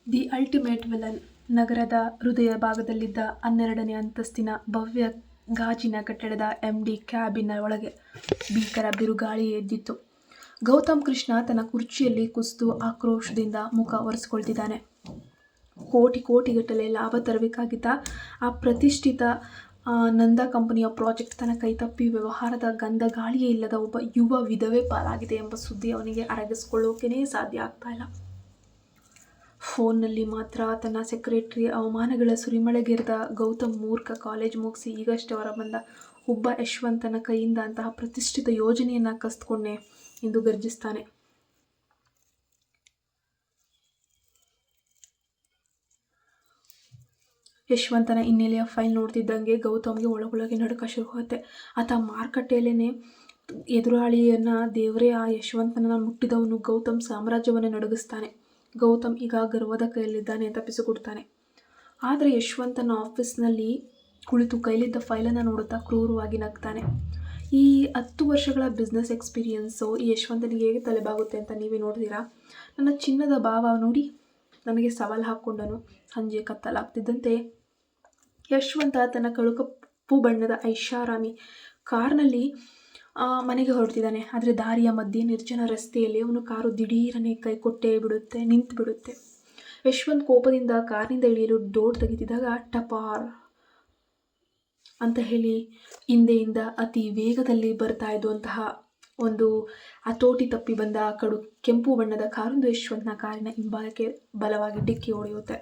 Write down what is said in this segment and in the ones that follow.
The ultimate villain. ನಗರದ ಹೃದಯ ಭಾಗದಲ್ಲಿದ್ದ 12ನೇ ಅಂತಸ್ತಿನ ಭವ್ಯ ಗಾಜಿನ ಕಟ್ಟಡದ ಎಂಡಿ ಕ್ಯಾಬಿನ್ನ ಒಳಗೆ ಭೀಕರ ಬಿರುಗಾಳಿ ಎದ್ದಿತ್ತು. ಗೌತಮ್ ಕೃಷ್ಣ ತನ್ನ ಕುರ್ಚಿಯಲ್ಲಿ ಕುಸಿದು ಆಕ್ರೋಶದಿಂದ ಮುಖ ಒರೆಸಿಕೊಳ್ತಿದ್ದಾನೆ. ಕೋಟಿಗಟ್ಟಲೆ ಲಾಭ ತರಬೇಕಾಗಿದ್ದ ಆ ಪ್ರತಿಷ್ಠಿತ ನಂದಾ ಕಂಪನಿಯ ಪ್ರಾಜೆಕ್ಟ್ ತನ್ನ ಕೈತಪ್ಪಿ ವ್ಯವಹಾರದ ಗಂಧ ಗಾಳಿಯೇ ಇಲ್ಲದ ಒಬ್ಬ ಯುವ ವಿಧವೆ ಪಾಲಾಗಿದೆ ಎಂಬ ಸುದ್ದಿ ಅವನಿಗೆ ಅರಗಿಸ್ಕೊಳ್ಳೋಕೆ ಸಾಧ್ಯ ಆಗ್ತಾ ಇಲ್ಲ. ಫೋನ್ನಲ್ಲಿ ಮಾತ್ರ ತನ್ನ ಸೆಕ್ರೆಟರಿ ಅವಮಾನಗಳ ಸುರಿಮಳೆಗೆರೆದ ಗೌತಮ್ ಮೂರ್ಖ. ಕಾಲೇಜ್ ಮುಗಿಸಿ ಈಗಷ್ಟೇ ಹೊರಬಂದ ಒಬ್ಬ ಯಶವಂತನ ಕೈಯಿಂದ ಅಂತಹ ಪ್ರತಿಷ್ಠಿತ ಯೋಜನೆಯನ್ನು ಕಸ್ದುಕೊಂಡೆ ಎಂದು ಗರ್ಜಿಸ್ತಾನೆ. ಯಶವಂತನ ಹಿನ್ನೆಲೆಯ ಫೈಲ್ ನೋಡ್ತಿದ್ದಂಗೆ ಗೌತಮ್ಗೆ ಒಳಗೊಳಗೆ ನಡುಕ ಶುರುವಾಗುತ್ತೆ. ಆತ ಮಾರುಕಟ್ಟೆಯಲ್ಲೇ ಎದುರಾಳಿಯನ್ನ ದೇವರೇ ಆ ಯಶವಂತನ ಮುಟ್ಟಿದವನು ಗೌತಮ್ ಸಾಮ್ರಾಜ್ಯವನ್ನು ನಡುಗಿಸ್ತಾನೆ. ಗೌತಮ್ ಈಗ ಗರ್ವದ ಕೈಯಲ್ಲಿದ್ದಾನೆ ಅಂತ ಪಿಸುಗುಡ್ತಾನೆ. ಆದರೆ ಯಶವಂತನ ಆಫೀಸ್ನಲ್ಲಿ ಕುಳಿತು ಕೈಲಿದ್ದ ಫೈಲನ್ನು ನೋಡುತ್ತಾ ಕ್ರೂರವಾಗಿ ನಗ್ತಾನೆ. ಈ 10 ವರ್ಷಗಳ ಬಿಸ್ನೆಸ್ ಎಕ್ಸ್ಪೀರಿಯನ್ಸು ಈ ಯಶವಂತನಿಗೆ ಹೇಗೆ ತಲೆಬಾಗುತ್ತೆ ಅಂತ ನೀವೇ ನೋಡ್ತೀರಾ. ನನ್ನ ಚಿನ್ನದ ಭಾವ ನೋಡಿ ನನಗೆ ಸವಾಲು ಹಾಕ್ಕೊಂಡನು. ಸಂಜೆ ಕತ್ತಲಾಗ್ತಿದ್ದಂತೆ ಯಶವಂತ ತನ್ನ ಕಳುಕಪ್ಪು ಬಣ್ಣದ ಐಷಾರಾಮಿ ಕಾರ್ನಲ್ಲಿ ಮನೆಗೆ ಹೊರಡ್ತಿದ್ದಾನೆ. ಆದರೆ ದಾರಿಯ ಮಧ್ಯೆ ನಿರ್ಜನ ರಸ್ತೆಯಲ್ಲಿ ಅವನು ಕಾರು ದಿಢೀರನೆ ಕೈ ಕೊಟ್ಟೇ ಬಿಡುತ್ತೆ, ನಿಂತು ಬಿಡುತ್ತೆ. ಯಶವಂತ್ ಕೋಪದಿಂದ ಕಾರಿನಿಂದ ಇಳಿಯಲು ಡೋರ್ ತೆಗೆದಿದ್ದಾಗ ಟಪಾರ್ ಅಂತ ಹೇಳಿ ಹಿಂದೆಯಿಂದ ಅತಿ ವೇಗದಲ್ಲಿ ಬರ್ತಾ ಇದ್ದಂತಹ ಒಂದು ಹತೋಟಿ ತಪ್ಪಿ ಬಂದ ಕೆಂಪು ಬಣ್ಣದ ಕಾರೊಂದು ಯಶವಂತನ ಕಾರಿನ ಹಿಂಭಾಗಕ್ಕೆ ಬಲವಾಗಿ ಡಿಕ್ಕಿ ಹೊಡೆಯುತ್ತೆ.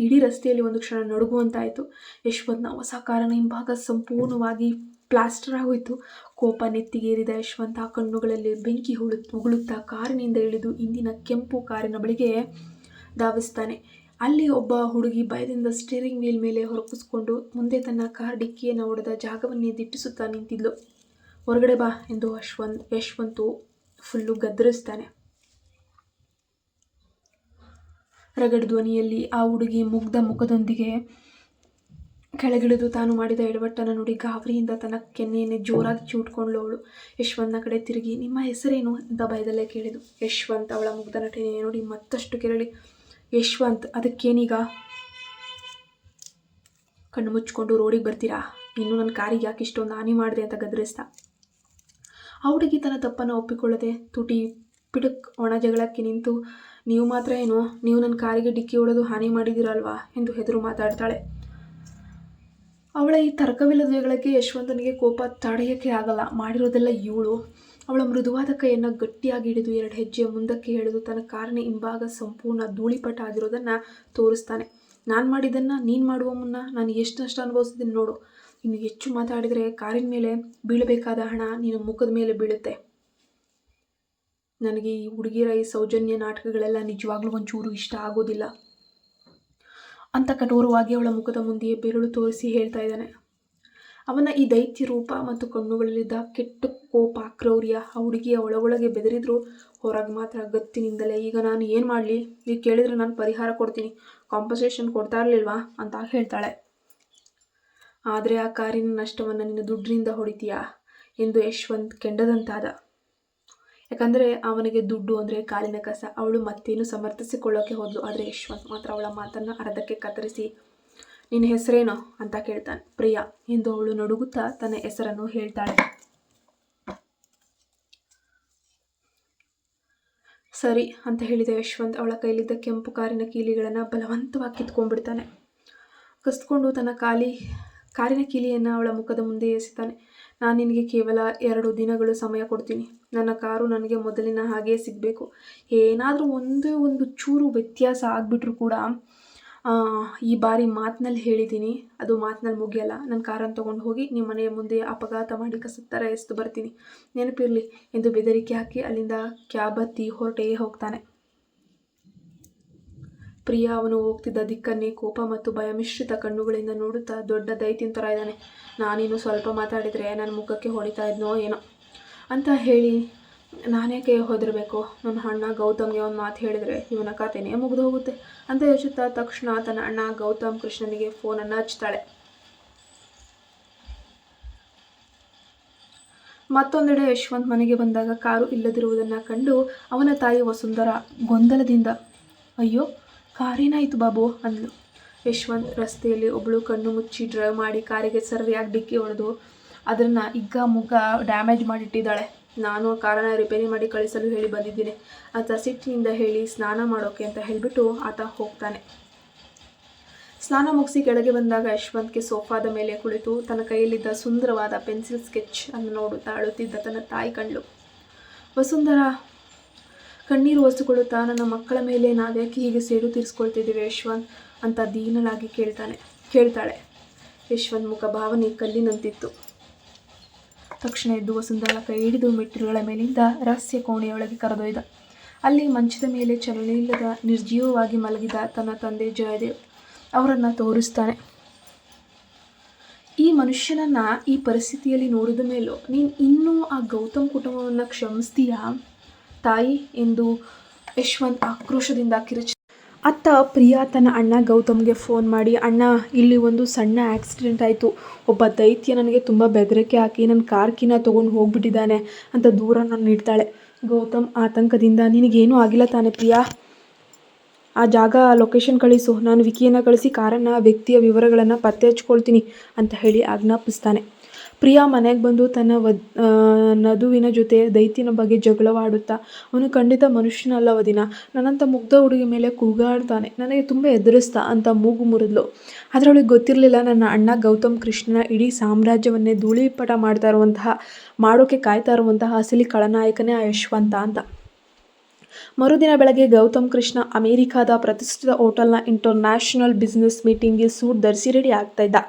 ಇಡೀ ರಸ್ತೆಯಲ್ಲಿ ಒಂದು ಕ್ಷಣ ನಡುಗುವಂತಾಯಿತು. ಯಶವಂತನ ಹೊಸ ಕಾರಿನ ಹಿಂಭಾಗ ಸಂಪೂರ್ಣವಾಗಿ ಪ್ಲಾಸ್ಟರ್ ಆಗೋಯ್ತು. ಕೋಪ ನೆತ್ತಿಗೇರಿದ ಯಶವಂತ ಕಣ್ಣುಗಳಲ್ಲಿ ಬೆಂಕಿ ಉಗುಳುತ್ತಾ ಕಾರಿನಿಂದ ಇಳಿದು ಹಿಂದಿನ ಕೆಂಪು ಕಾರಿನ ಬಳಿಗೆ ಧಾವಿಸ್ತಾನೆ. ಅಲ್ಲಿ ಒಬ್ಬ ಹುಡುಗಿ ಭಯದಿಂದ ಸ್ಟೀರಿಂಗ್ ವೀಲ್ ಮೇಲೆ ಹೊರಪಿಸ್ಕೊಂಡು ಮುಂದೆ ತನ್ನ ಕಾರ್ ಡಿಕ್ಕಿಯನ್ನು ಹೊಡೆದ ಜಾಗವನ್ನೇ ದಿಟ್ಟಿಸುತ್ತಾ ನಿಂತಿದ್ಲು. ಹೊರಗಡೆ ಬಾ ಎಂದು ಯಶವಂತು ಫುಲ್ಲು ಗದರಿಸ್ತಾನೆ. ರಗಡ್ ಧ್ವನಿಯಲ್ಲಿ ಆ ಹುಡುಗಿ ಮುಗ್ಧ ಮುಖದೊಂದಿಗೆ ಕೆಳಗಿಳಿದು ತಾನು ಮಾಡಿದ ಎಡವಟ್ಟನ್ನು ನೋಡಿ ಗಾಬರಿಯಿಂದ ತನ್ನ ಕೆನ್ನೆಯನ್ನೇ ಜೋರಾಗಿ ಚೂಟ್ಕೊಂಡ್ಳು ಅವಳು. ಯಶವಂತನ ಕಡೆ ತಿರುಗಿ ನಿಮ್ಮ ಹೆಸರೇನು ಅಂತ ಭಯದಲ್ಲೇ ಕೇಳಿದು. ಯಶವಂತ್ ಅವಳ ಮುಗ್ಧ ನಟನೆ ನೋಡಿ ಮತ್ತಷ್ಟು ಕೆರಳಿ ಯಶವಂತ್ ಅದಕ್ಕೇನೀಗ ಕಣ್ಣು ಮುಚ್ಕೊಂಡು ರೋಡಿಗೆ ಬರ್ತೀರಾ, ಇನ್ನು ನನ್ನ ಕಾರಿಗೆ ಯಾಕೆ ಇಷ್ಟೊಂದು ಹಾನಿ ಮಾಡಿದೆ ಅಂತ ಗದರಿಸ್ದ. ಆ ಹುಡುಗಿ ತನ್ನ ತಪ್ಪನ್ನು ಒಪ್ಪಿಕೊಳ್ಳದೆ ತುಟಿ ಪಿಡುಕ್ ಒಣ ಜಗಳಕ್ಕೆ ನಿಂತು ನೀವು ಮಾತ್ರ ಏನು, ನೀವು ನನ್ನ ಕಾರಿಗೆ ಡಿಕ್ಕಿ ಹೊಡೆದು ಹಾನಿ ಮಾಡಿದ್ದೀರಲ್ವಾ ಎಂದು ಹೆದರು ಮಾತಾಡ್ತಾಳೆ. ಅವಳ ಈ ತರ್ಕವಿಲ್ಲದ ಜಗಳಕ್ಕೆ ಯಶವಂತನಿಗೆ ಕೋಪ ತಡೆಯೋಕ್ಕೆ ಆಗಲ್ಲ. ಮಾಡಿರೋದೆಲ್ಲ ಇವಳು. ಅವಳ ಮೃದುವಾದ ಕೈಯನ್ನು ಗಟ್ಟಿಯಾಗಿ ಹಿಡಿದು 2 ಹೆಜ್ಜೆ ಮುಂದಕ್ಕೆ ಎಳೆದು ತನ್ನ ಕಾರಿನ ಹಿಂಭಾಗ ಸಂಪೂರ್ಣ ಧೂಳಿಪಟ ಆಗಿರೋದನ್ನು ತೋರಿಸ್ತಾನೆ. ನಾನು ಮಾಡಿದ್ದನ್ನು ನೀನು ಮಾಡುವ ಮುನ್ನ ನಾನು ಎಷ್ಟು ನಷ್ಟ ಅನುಭವಿಸ್ತೀನಿ ನೋಡು. ಇನ್ನು ಹೆಚ್ಚು ಮಾತಾಡಿದರೆ ಕಾರಿನ ಮೇಲೆ ಬೀಳಬೇಕಾದ ಹಣ ನಿನ್ನ ಮುಖದ ಮೇಲೆ ಬೀಳುತ್ತೆ. ನನಗೆ ಈ ಹುಡುಗಿಯರ ಈ ಸೌಜನ್ಯ ನಾಟಕಗಳೆಲ್ಲ ನಿಜವಾಗ್ಲೂ ಒಂಚೂರು ಇಷ್ಟ ಆಗೋದಿಲ್ಲ ಅಂತ ಕಠೋರವಾಗಿ ಅವಳ ಮುಖದ ಮುಂದೆಯೇ ಬೆರಳು ತೋರಿಸಿ ಹೇಳ್ತಾ ಇದ್ದಾನೆ. ಅವನ ಈ ದೈತ್ಯ ರೂಪ ಮತ್ತು ಕಣ್ಣುಗಳಲ್ಲಿದ್ದ ಕೆಟ್ಟ ಕೋಪ, ಕ್ರೌರ್ಯ ಆ ಹುಡುಗಿಯ ಒಳಗೊಳಗೆ ಬೆದರಿದ್ರು. ಹೊರಗೆ ಮಾತ್ರ ಗತ್ತಿನಿಂದಲೇ ಈಗ ನಾನು ಏನು ಮಾಡಲಿ, ಈಗ ಕೇಳಿದರೆ ನಾನು ಪರಿಹಾರ ಕೊಡ್ತೀನಿ, ಕಾಂಪನ್ಸೇಷನ್ ಕೊಡ್ತಾ ಇರಲಿಲ್ವಾ ಅಂತ ಹೇಳ್ತಾಳೆ. ಆದರೆ ಆ ಕಾರಿನ ನಷ್ಟವನ್ನು ನಿನ್ನ ದುಡ್ಡಿನಿಂದ ಹೊಡಿತೀಯಾ ಎಂದು ಯಶವಂತ್ ಕೆಂಡದಂತಾದ. ಯಾಕಂದರೆ ಅವನಿಗೆ ದುಡ್ಡು ಅಂದರೆ ಕಾಲಿನ ಕಸ. ಅವಳು ಮತ್ತೇನು ಸಮರ್ಥಿಸಿಕೊಳ್ಳೋಕೆ ಹೋದ್ಲು. ಆದರೆ ಯಶವಂತ್ ಮಾತ್ರ ಅವಳ ಮಾತನ್ನು ಅರ್ಧಕ್ಕೆ ಕತ್ತರಿಸಿ ನಿನ್ನ ಹೆಸರೇನೋ ಅಂತ ಕೇಳ್ತಾನೆ. ಪ್ರಿಯಾ ಎಂದು ಅವಳು ನಡುಗುತ್ತಾ ತನ್ನ ಹೆಸರನ್ನು ಹೇಳ್ತಾಳೆ. ಸರಿ ಅಂತ ಹೇಳಿದ ಯಶವಂತ್ ಅವಳ ಕೈಲಿದ್ದ ಕೆಂಪು ಕಾರಿನ ಕೀಲಿಗಳನ್ನು ಬಲವಂತವಾಗಿ ಕಿತ್ಕೊಂಡ್ಬಿಡ್ತಾನೆ. ಕಸ್ಕೊಂಡು ತನ್ನ ಕಾರಿನ ಕೀಲಿಯನ್ನು ಅವಳ ಮುಖದ ಮುಂದೆ ಎಸಿತಾನೆ. ನಾನು ನಿನಗೆ ಕೇವಲ 2 ದಿನಗಳು ಸಮಯ ಕೊಡ್ತೀನಿ. ನನ್ನ ಕಾರು ನನಗೆ ಮೊದಲಿನ ಹಾಗೇ ಸಿಗಬೇಕು. ಏನಾದರೂ ಒಂದು ಚೂರು ವ್ಯತ್ಯಾಸ ಆಗಿಬಿಟ್ರೂ ಕೂಡ ಈ ಬಾರಿ ಮಾತಿನಲ್ಲಿ ಹೇಳಿದ್ದೀನಿ, ಅದು ಮಾತಿನಲ್ಲಿ ಮುಗಿಯಲ್ಲ. ನನ್ನ ಕಾರನ್ನು ತೊಗೊಂಡು ಹೋಗಿ ನಿಮ್ಮ ಮನೆಯ ಮುಂದೆ ಅಪಘಾತ ಮಾಡಿ ಕಸದ ಥರ ಎಸ್ದು ಬರ್ತೀನಿ, ನೆನಪಿರಲಿ ಎಂದು ಬೆದರಿಕೆ ಹಾಕಿ ಅಲ್ಲಿಂದ ಕ್ಯಾಬ್ ಹತ್ತಿ ಹೊರಟೇ ಹೋಗ್ತಾನೆ. ಪ್ರಿಯಾ ಅವನು ಹೋಗ್ತಿದ್ದ ದಿಕ್ಕನ್ನೇ ಕೋಪ ಮತ್ತು ಭಯ ಮಿಶ್ರಿತ ಕಣ್ಣುಗಳಿಂದ ನೋಡುತ್ತಾ ದೊಡ್ಡ ದೈತ್ಯನ ಥರ ಇದ್ದಾನೆ, ನಾನಿನ್ನು ಸ್ವಲ್ಪ ಮಾತಾಡಿದರೆ ನನ್ನ ಮುಖಕ್ಕೆ ಹೊಡಿತಾ ಇದ್ನೋ ಏನೋ ಅಂತ ಹೇಳಿ ನಾನೇಕೆ ಹೆದರಬೇಕು. ನನ್ನ ಅಣ್ಣ ಗೌತಮ್ಗೆ ಒಂದು ಮಾತು ಹೇಳಿದರೆ ಇವನ ಕಥೆನೇ ಮುಗಿದು ಹೋಗುತ್ತೆ ಅಂತ ಯೋಚಿಸುತ್ತಾ ತಕ್ಷಣ ತನ್ನ ಅಣ್ಣ ಗೌತಮ್ ಕೃಷ್ಣನಿಗೆ ಫೋನನ್ನು ಹಚ್ತಾಳೆ. ಮತ್ತೊಂದೆಡೆ ಯಶವಂತ್ ಮನೆಗೆ ಬಂದಾಗ ಕಾರು ಇಲ್ಲದಿರುವುದನ್ನು ಕಂಡು ಅವನ ತಾಯಿ ವಸುಂಧರಾ ಗೊಂದಲದಿಂದ ಅಯ್ಯೋ, ಕಾರೇನಾಯಿತು ಬಾಬು ಅಂದ್ಲು. ಯಶವಂತ್ ರಸ್ತೆಯಲ್ಲಿ ಒಬ್ಬಳು ಕಣ್ಣು ಮುಚ್ಚಿ ಡ್ರೈವ್ ಮಾಡಿ ಕಾರಿಗೆ ಸರಿಯಾಗಿ ಡಿಕ್ಕಿ ಹೊಡೆದು ಅದನ್ನು ಹಿಗ್ಗ ಮುಗ್ಗ ಡ್ಯಾಮೇಜ್ ಮಾಡಿಟ್ಟಿದ್ದಾಳೆ. ನಾನು ಕಾರನ್ನು ರಿಪೇರಿ ಮಾಡಿ ಕಳಿಸಲು ಹೇಳಿ ಬಂದಿದ್ದೀನಿ ಅಂತ ಸಿಟ್ಟಿನಿಂದ ಹೇಳಿ ಸ್ನಾನ ಮಾಡೋಕೆ ಅಂತ ಹೇಳಿಬಿಟ್ಟು ಆತ ಹೋಗ್ತಾನೆ. ಸ್ನಾನ ಮುಗಿಸಿ ಕೆಳಗೆ ಬಂದಾಗ ಯಶವಂತ್ಗೆ ಸೋಫಾದ ಮೇಲೆ ಕುಳಿತು ತನ್ನ ಕೈಯಲ್ಲಿದ್ದ ಸುಂದರವಾದ ಪೆನ್ಸಿಲ್ ಸ್ಕೆಚ್ ಅನ್ನು ನೋಡುತ್ತಾ ಅಳುತ್ತಿದ್ದ ತನ್ನ ತಾಯಿ ಕಂಡ್ಲು. ವಸುಂಧರಾ ಕಣ್ಣೀರು ಒರೆಸಿಕೊಳ್ಳುತ್ತಾ, ನನ್ನ ಮಕ್ಕಳ ಮೇಲೆ ನಾವ್ಯಾಕೆ ಹೀಗೆ ಸೇಡು ತೀರಿಸ್ಕೊಳ್ತಿದ್ದೀವಿ ಯಶವಂತ್ ಅಂತ ದೀನಲಾಗಿ ಕೇಳ್ತಾಳೆ. ಯಶವಂತ್ ಮುಖ ಭಾವನೆ ಕಲ್ಲಿನಂತಿತ್ತು. ತಕ್ಷಣ ಎದ್ದು ವಸುಂಧರಾ ಕೈ ಹಿಡಿದು ಮೆಟ್ಟಿಲುಗಳ ಮೇಲಿಂದ ರಹಸ್ಯ ಕೋಣೆಯೊಳಗೆ ಕರೆದೊಯ್ದ. ಅಲ್ಲಿ ಮಂಚದ ಮೇಲೆ ಚಲನೆಯಿಲ್ಲದ ನಿರ್ಜೀವವಾಗಿ ಮಲಗಿದ ತನ್ನ ತಂದೆ ಜಯದೇವ್ ಅವರನ್ನು ತೋರಿಸ್ತಾನೆ. ಈ ಮನುಷ್ಯನನ್ನು ಈ ಪರಿಸ್ಥಿತಿಯಲ್ಲಿ ನೋಡಿದ ಮೇಲೂ ನೀನು ಇನ್ನೂ ಆ ಗೌತಮ್ ಕುಟುಂಬವನ್ನು ಕ್ಷಮಿಸ್ತೀಯಾ ತಾಯಿ ಎಂದು ಯಶವಂತ್ ಆಕ್ರೋಶದಿಂದ ಅತ್ತ ಪ್ರಿಯಾ ತನ್ನ ಅಣ್ಣ ಗೌತಮ್ಗೆ ಫೋನ್ ಮಾಡಿ, ಅಣ್ಣ ಇಲ್ಲಿ ಒಂದು ಸಣ್ಣ ಆಕ್ಸಿಡೆಂಟ್ ಆಯಿತು, ಒಬ್ಬ ದೈತ್ಯ ನನಗೆ ತುಂಬ ಬೆದರಿಕೆ ಹಾಕಿ ನನ್ನ ಕಾರ್ ಕೀನ ತೊಗೊಂಡು ಹೋಗ್ಬಿಟ್ಟಿದ್ದಾನೆ ಅಂತ ದೂರನ್ನು ನೀಡ್ತಾಳೆ. ಗೌತಮ್ ಆತಂಕದಿಂದ, ನಿನಗೇನೂ ಆಗಿಲ್ಲ ತಾನೆ ಪ್ರಿಯಾ, ಆ ಜಾಗ ಲೊಕೇಶನ್ ಕಳಿಸು, ನಾನು ವಿಕಿಯನ್ನು ಕಳಿಸಿ ಕಾರನ್ನು ವ್ಯಕ್ತಿಯ ವಿವರಗಳನ್ನು ಪತ್ತೆ ಹಚ್ಕೊಳ್ತೀನಿ ಅಂತ ಹೇಳಿ ಆಜ್ಞಾಪಿಸ್ತಾನೆ. ಪ್ರಿಯಾ ಮನೆಗೆ ಬಂದು ತನ್ನ ನದುವಿನ ಜೊತೆ ದೈತ್ಯನ ಬಗ್ಗೆ ಜಗಳವಾಡುತ್ತಾ, ಅವನು ಖಂಡಿತ ಮನುಷ್ಯನಲ್ಲ ವದಿನ, ನನ್ನಂಥ ಮುಗ್ಧ ಹುಡುಗಿ ಮೇಲೆ ಕೂಗಾಡ್ತಾನೆ, ನನಗೆ ತುಂಬ ಎದುರಿಸ್ತಾ ಅಂತ ಮೂಗು ಮುರಿದ್ಲು. ಅದರೊಳಗೆ ಗೊತ್ತಿರಲಿಲ್ಲ ನನ್ನ ಅಣ್ಣ ಗೌತಮ್ ಕೃಷ್ಣನ ಇಡೀ ಸಾಮ್ರಾಜ್ಯವನ್ನೇ ಧೂಳಿಪಟ ಮಾಡೋಕ್ಕೆ ಕಾಯ್ತಾ ಇರುವಂತಹ ಅಸಲಿ ಖಳನಾಯಕನೇ ಆ ಯಶವಂತ ಅಂತ. ಮರುದಿನ ಬೆಳಗ್ಗೆ ಗೌತಮ್ ಕೃಷ್ಣ ಅಮೆರಿಕಾದ ಪ್ರತಿಷ್ಠಿತ ಹೋಟೆಲ್ನ ಇಂಟರ್ನ್ಯಾಷನಲ್ ಬಿಸ್ನೆಸ್ ಮೀಟಿಂಗ್ಗೆ ಸೂಟ್ ಧರಿಸಿ ರೆಡಿ ಆಗ್ತಾ ಇದ್ದ.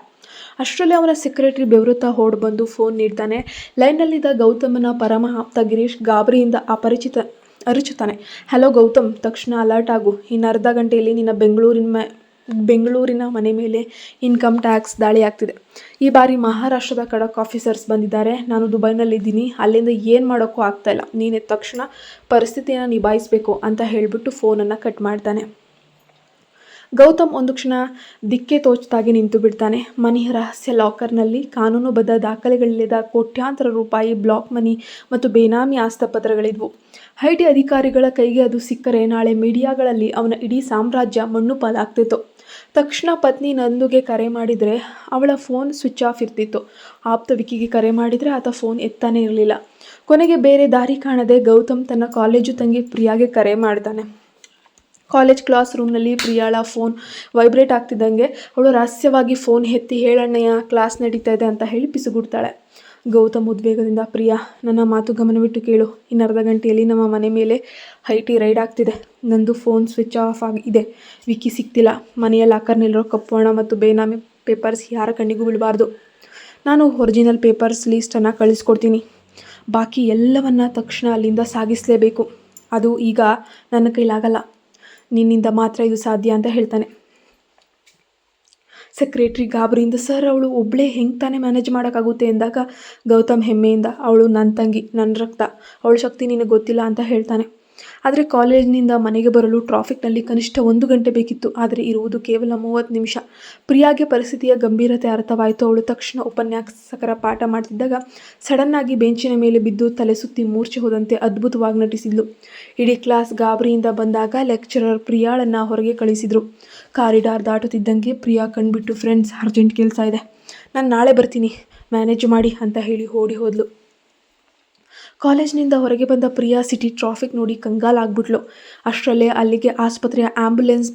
ಅಷ್ಟರಲ್ಲಿ ಅವನ ಸೆಕ್ರೆಟರಿ ಬೆವರುತ್ತಾ ಹೊರಡು ಬಂದು ಫೋನ್ ನೀಡ್ತಾನೆ. ಲೈನ್ನಲ್ಲಿದ್ದ ಗೌತಮನ ಪರಮ ಆಪ್ತ ಗಿರೀಶ್ ಗಾಬರಿಯಿಂದ ಅರಚುತ್ತಾನೆ. ಹಲೋ ಗೌತಮ್, ತಕ್ಷಣ ಅಲರ್ಟ್ ಆಗು, ಇನ್ನು ಅರ್ಧ ಗಂಟೆಯಲ್ಲಿ ನಿನ್ನ ಬೆಂಗಳೂರಿನ ಮನೆ ಮೇಲೆ ಇನ್ಕಮ್ ಟ್ಯಾಕ್ಸ್ ದಾಳಿ ಆಗ್ತಿದೆ. ಈ ಬಾರಿ ಮಹಾರಾಷ್ಟ್ರದ ಖಡಕ್ ಆಫೀಸರ್ಸ್ ಬಂದಿದ್ದಾರೆ. ನಾನು ದುಬೈನಲ್ಲಿದ್ದೀನಿ, ಅಲ್ಲಿಂದ ಏನು ಮಾಡೋಕ್ಕೂ ಆಗ್ತಾಯಿಲ್ಲ, ನೀನೇ ತಕ್ಷಣ ಪರಿಸ್ಥಿತಿಯನ್ನು ನಿಭಾಯಿಸಬೇಕು ಅಂತ ಹೇಳಿಬಿಟ್ಟು ಫೋನನ್ನು ಕಟ್ ಮಾಡ್ತಾನೆ. ಗೌತಮ್ ಒಂದು ಕ್ಷಣ ದಿಕ್ಕೆ ತೋಚದಾಗಿ ನಿಂತು ಬಿಡ್ತಾನೆ. ಮನೆಯ ರಹಸ್ಯ ಲಾಕರ್ನಲ್ಲಿ ಕಾನೂನುಬದ್ಧ ದಾಖಲೆಗಳಿಲ್ಲದ ಕೋಟ್ಯಾಂತರ ರೂಪಾಯಿ ಬ್ಲಾಕ್ ಮನಿ ಮತ್ತು ಬೇನಾಮಿ ಆಸ್ತಿಪತ್ರಗಳಿದ್ವು. ಐಟಿ ಅಧಿಕಾರಿಗಳ ಕೈಗೆ ಅದು ಸಿಕ್ಕರೆ ನಾಳೆ ಮೀಡಿಯಾಗಳಲ್ಲಿ ಅವನ ಇಡೀ ಸಾಮ್ರಾಜ್ಯ ಮಣ್ಣು ಪಾಲಾಗ್ತಿತ್ತು. ತಕ್ಷಣ ಪತ್ನಿ ನಂದುಗೆ ಕರೆ ಮಾಡಿದರೆ ಅವಳ ಫೋನ್ ಸ್ವಿಚ್ ಆಫ್ ಇರ್ತಿತ್ತು. ಆಪ್ತ ವಿಕಿಗೆ ಕರೆ ಮಾಡಿದರೆ ಆತ ಫೋನ್ ಎತ್ತಾನೇ ಇರಲಿಲ್ಲ. ಕೊನೆಗೆ ಬೇರೆ ದಾರಿ ಕಾಣದೆ ಗೌತಮ್ ತನ್ನ ಕಾಲೇಜು ತಂಗಿ ಪ್ರಿಯಾಗೆ ಕರೆ ಮಾಡ್ತಾನೆ. ಕಾಲೇಜ್ ಕ್ಲಾಸ್ ರೂಮ್ನಲ್ಲಿ ಪ್ರಿಯಾಳ ಫೋನ್ ವೈಬ್ರೇಟ್ ಆಗ್ತಿದ್ದಂಗೆ ಅವಳು ರಹಸ್ಯವಾಗಿ ಫೋನ್ ಎತ್ತಿ, ಹೇಳಣ್ಣಯ್ಯ ಕ್ಲಾಸ್ ನಡೀತಾ ಇದೆ ಅಂತ ಹೇಳಿ ಪಿಸುಗುಡ್ತಾಳೆ. ಗೌತಮ್ ಉದ್ವೇಗದಿಂದ, ಪ್ರಿಯಾ ನನ್ನ ಮಾತು ಗಮನವಿಟ್ಟು ಕೇಳು, ಇನ್ನು ಅರ್ಧ ಗಂಟೆಯಲ್ಲಿ ನಮ್ಮ ಮನೆ ಮೇಲೆ ಐಟಿ ರೈಡ್ ಆಗ್ತಿದೆ. ನಂದು ಫೋನ್ ಸ್ವಿಚ್ ಆಫ್ ಇದೆ, ವಿಕಿ ಸಿಗ್ತಿಲ್ಲ, ಮನೆಯ ಲಾಕರ್ನಲ್ಲಿರೋ ಕಪ್ಪು ಹಣ ಮತ್ತು ಬೇನಾಮಿ ಪೇಪರ್ಸ್ ಯಾರ ಕಣ್ಣಿಗೂ ಬೀಳಬಾರ್ದು. ನಾನು ಒರಿಜಿನಲ್ ಪೇಪರ್ಸ್ ಲೀಸ್ಟನ್ನು ಕಳಿಸ್ಕೊಡ್ತೀನಿ, ಬಾಕಿ ಎಲ್ಲವನ್ನ ತಕ್ಷಣ ಅಲ್ಲಿಂದ ಸಾಗಿಸಲೇಬೇಕು. ಅದು ಈಗ ನನ್ನ ಕೈಲಾಗಲ್ಲ, ನಿನ್ನಿಂದ ಮಾತ್ರ ಇದು ಸಾಧ್ಯ ಅಂತ ಹೇಳ್ತಾನೆ. ಸೆಕ್ರೆಟ್ರಿ ಗಾಬರಿಯಿಂದ, ಸರ್ ಅವಳು ಒಬ್ಬಳೇ ಹೆಂಗೆ ತಾನೇ ಮ್ಯಾನೇಜ್ ಮಾಡೋಕ್ಕಾಗುತ್ತೆ ಎಂದಾಗ ಗೌತಮ್ ಹೆಮ್ಮೆಯಿಂದ, ಅವಳು ನನ್ನ ತಂಗಿ, ನನ್ನ ರಕ್ತ, ಅವಳ ಶಕ್ತಿ ನಿನಗೆ ಗೊತ್ತಿಲ್ಲ ಅಂತ ಹೇಳ್ತಾನೆ. ಆದರೆ ಕಾಲೇಜಿನಿಂದ ಮನೆಗೆ ಬರಲು ಟ್ರಾಫಿಕ್ನಲ್ಲಿ ಕನಿಷ್ಠ 1 ಗಂಟೆ ಬೇಕಿತ್ತು, ಆದರೆ ಇರುವುದು ಕೇವಲ 30 ನಿಮಿಷ. ಪ್ರಿಯಾಗೆ ಪರಿಸ್ಥಿತಿಯ ಗಂಭೀರತೆ ಅರ್ಥವಾಯಿತು. ಅವಳು ತಕ್ಷಣ ಉಪನ್ಯಾಸಕರ ಪಾಠ ಮಾಡ್ತಿದ್ದಾಗ ಸಡನ್ನಾಗಿ ಬೆಂಚಿನ ಮೇಲೆ ಬಿದ್ದು ತಲೆ ಸುತ್ತಿ ಮೂರ್ಛೆ ಹೋದಂತೆ ಅದ್ಭುತವಾಗಿ ನಟಿಸಿದ್ಲು. ಇಡೀ ಕ್ಲಾಸ್ ಗಾಬರಿಯಿಂದ ಬಂದಾಗ ಲೆಕ್ಚರರ್ ಪ್ರಿಯಾಳನ್ನು ಹೊರಗೆ ಕಳಿಸಿದ್ರು. ಕಾರಿಡಾರ್ ದಾಟುತ್ತಿದ್ದಂಗೆ ಪ್ರಿಯಾ ಕಣ್ಬಿಟ್ಟು, ಫ್ರೆಂಡ್ಸ್ ಅರ್ಜೆಂಟ್ ಕೆಲಸ ಇದೆ, ನಾನು ನಾಳೆ ಬರ್ತೀನಿ, ಮ್ಯಾನೇಜ್ ಮಾಡಿ ಅಂತ ಹೇಳಿ ಓಡಿ ಹೋದ್ಲು. ಕಾಲೇಜ್ನಿಂದ ಹೊರಗೆ ಬಂದ ಪ್ರಿಯಾ ಸಿಟಿ ಟ್ರಾಫಿಕ್ ನೋಡಿ ಕಂಗಾಲಾಗ್ಬಿಟ್ಲು. ಅಷ್ಟರಲ್ಲೇ ಅಲ್ಲಿಗೆ ಆಸ್ಪತ್ರೆಯ ಆ್ಯಂಬುಲೆನ್ಸ್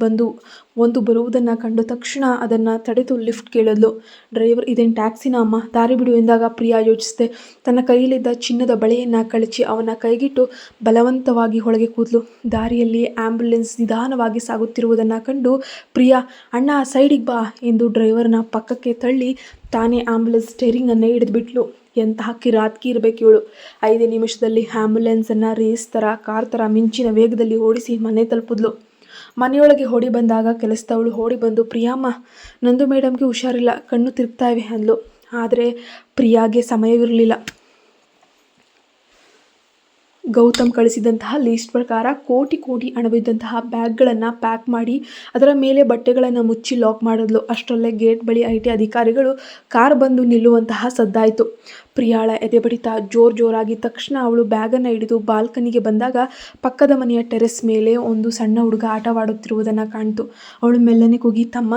ಒಂದು ಬರುವುದನ್ನು ಕಂಡು ತಕ್ಷಣ ಅದನ್ನು ತಡೆದು ಲಿಫ್ಟ್ ಕೇಳಿದ್ಲು. ಡ್ರೈವರ್, ಇದೇನು ಟ್ಯಾಕ್ಸಿನ ಅಮ್ಮ, ದಾರಿ ಬಿಡು ಎಂದಾಗ ಪ್ರಿಯಾ ಯೋಚಿಸಿದೆ. ತನ್ನ ಕೈಯಲ್ಲಿದ್ದ ಚಿನ್ನದ ಬಳೆಯನ್ನು ಕಳಚಿ ಅವನ ಕೈಗಿಟ್ಟು ಬಲವಂತವಾಗಿ ಒಳಗೆ ಕೂದ್ಲು. ದಾರಿಯಲ್ಲಿ ಆ್ಯಂಬುಲೆನ್ಸ್ ನಿಧಾನವಾಗಿ ಸಾಗುತ್ತಿರುವುದನ್ನು ಕಂಡು ಪ್ರಿಯಾ, ಅಣ್ಣ ಸೈಡಿಗೆ ಬಾ ಎಂದು ಡ್ರೈವರ್ನ ಪಕ್ಕಕ್ಕೆ ತಳ್ಳಿ ತಾನೇ ಆ್ಯಂಬುಲೆನ್ಸ್ ಸ್ಟೇರಿಂಗನ್ನೇ ಹಿಡಿದುಬಿಟ್ಲು. ಎಂತಹ ಕಿರಾತ್ಕಿ ಇರಬೇಕು ಇವಳು. 5 ನಿಮಿಷದಲ್ಲಿ ಆ್ಯಂಬುಲೆನ್ಸನ್ನು ರೇಸ್ ಥರ, ಕಾರ್ ಥರ ಮಿಂಚಿನ ವೇಗದಲ್ಲಿ ಓಡಿಸಿ ಮನೆ ತಲುಪಿದ್ಲು. ಮನೆಯೊಳಗೆ ಓಡಿ ಬಂದಾಗ ಕೆಲಸದವಳು ಓಡಿ ಬಂದು, ಪ್ರಿಯಮ್ಮ, ನಂದು ಮೇಡಮ್ಗೆ ಹುಷಾರಿಲ್ಲ, ಕಣ್ಣು ತಿರುಗ್ತಾ ಇವೆ ಅಂದ್ಲು. ಆದರೆ ಪ್ರಿಯಾಗೆ ಸಮಯವಿರಲಿಲ್ಲ. ಗೌತಮ್ ಕಳಿಸಿದಂತಹ ಲೀಸ್ಟ್ ಪ್ರಕಾರ ಕೋಟಿ ಕೋಟಿ ಹಣವಿದ್ದಂತಹ ಬ್ಯಾಗ್ಗಳನ್ನು ಪ್ಯಾಕ್ ಮಾಡಿ ಅದರ ಮೇಲೆ ಬಟ್ಟೆಗಳನ್ನು ಮುಚ್ಚಿ ಲಾಕ್ ಮಾಡಿದ್ಲು. ಅಷ್ಟರಲ್ಲೇ ಗೇಟ್ ಬಳಿ IT ಅಧಿಕಾರಿಗಳು ಕಾರ್ ಬಂದು ನಿಲ್ಲುವಂತಹ ಸದ್ದಾಯಿತು. ಪ್ರಿಯಾಳ ಎದೆ ಬಡಿತ ಜೋರಾಗಿ. ತಕ್ಷಣ ಅವಳು ಬ್ಯಾಗನ್ನು ಹಿಡಿದು ಬಾಲ್ಕನಿಗೆ ಬಂದಾಗ ಪಕ್ಕದ ಮನೆಯ ಟೆರೆಸ್ ಮೇಲೆ ಒಂದು ಸಣ್ಣ ಹುಡುಗ ಆಟವಾಡುತ್ತಿರುವುದನ್ನು ಕಾಣ್ತು. ಅವಳು ಮೆಲ್ಲನೆ ಕೂಗಿ, ತಮ್ಮ